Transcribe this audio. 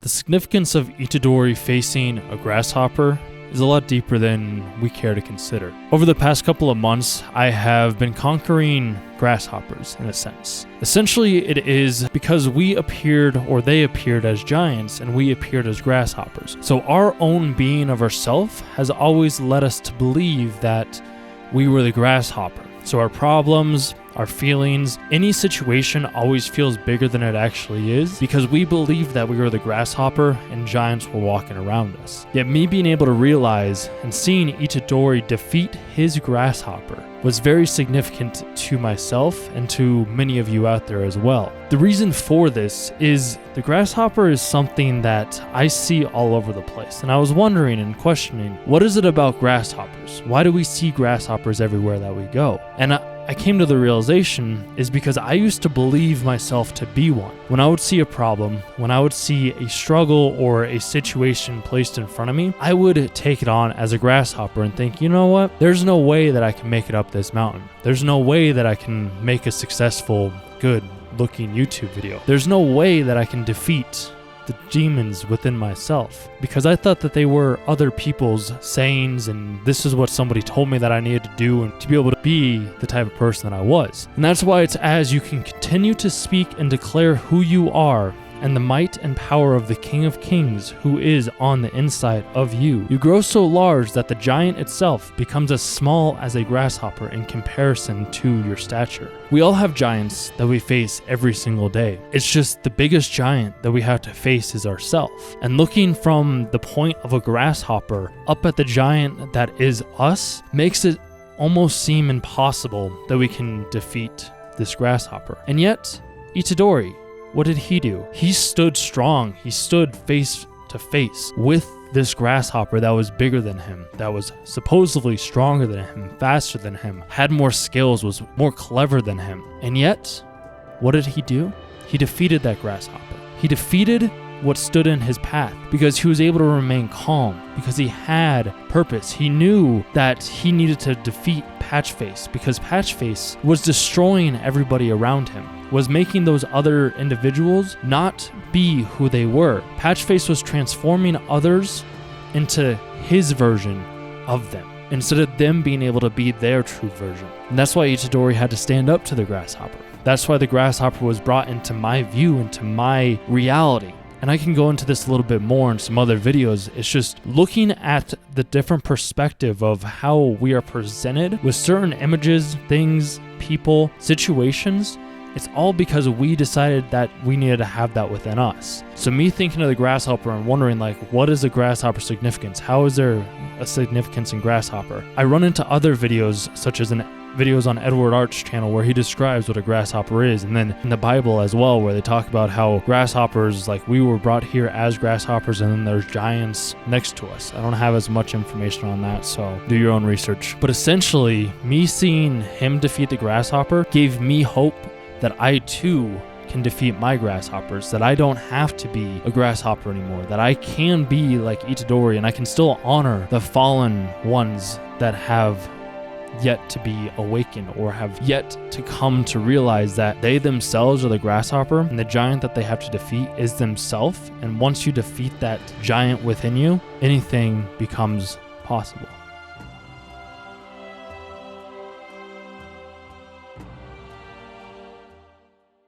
The significance of Itadori facing a grasshopper is a lot deeper than we care to consider. Over the past couple of months, I have been conquering grasshoppers in a sense. Essentially, it is because we appeared, or they appeared as giants, and we appeared as grasshoppers. So our own being of ourself has always led us to believe that we were the grasshopper. So our problems, our feelings, any situation always feels bigger than it actually is because we believe that we were the grasshopper and giants were walking around us. Yet me being able to realize and seeing Itadori defeat his grasshopper was very significant to myself and to many of you out there as well. The reason for this is the grasshopper is something that I see all over the place. And I was wondering and questioning, what is it about grasshoppers? Why do we see grasshoppers everywhere that we go? And I came to the realization is because I used to believe myself to be one. When I would see a problem, when I would see a struggle or a situation placed in front of me, I would take it on as a grasshopper and think, you know what? There's no way that I can make it up this mountain. There's no way that I can make a successful, good looking YouTube video. There's no way that I can defeat the demons within myself, because I thought that they were other people's sayings and this is what somebody told me that I needed to do and to be able to be the type of person that I was. And that's why it's as you can continue to speak and declare who you are and the might and power of the King of Kings who is on the inside of you, you grow so large that the giant itself becomes as small as a grasshopper in comparison to your stature. We all have giants that we face every single day. It's just the biggest giant that we have to face is ourselves. And looking from the point of a grasshopper up at the giant that is us makes it almost seem impossible that we can defeat this grasshopper. And yet, Itadori, what did he do? He stood strong. He stood face to face with this grasshopper that was bigger than him, that was supposedly stronger than him, faster than him, had more skills, was more clever than him. And yet, what did he do? He defeated that grasshopper. He defeated what stood in his path because he was able to remain calm, because he had purpose. He knew that he needed to defeat Patchface because Patchface was destroying everybody around him, was making those other individuals not be who they were. Patchface was transforming others into his version of them instead of them being able to be their true version. And that's why Itadori had to stand up to the grasshopper. That's why the grasshopper was brought into my view, into my reality. And I can go into this a little bit more in some other videos. It's just looking at the different perspective of how we are presented with certain images, things, people, situations. It's all because we decided that we needed to have that within us. So me thinking of the grasshopper and wondering like, what is a grasshopper significance? How is there a significance in grasshopper? I run into other videos such as videos on Edward Art's channel where he describes what a grasshopper is, and then in the Bible as well where they talk about how grasshoppers, like we were brought here as grasshoppers and then there's giants next to us. I don't have as much information on that, so do your own research. But essentially, me seeing him defeat the grasshopper gave me hope that I too can defeat my grasshoppers, that I don't have to be a grasshopper anymore, that I can be like Itadori and I can still honor the fallen ones that have yet to be awakened or have yet to come to realize that they themselves are the grasshopper and the giant that they have to defeat is themselves. And once you defeat that giant within you, anything becomes possible.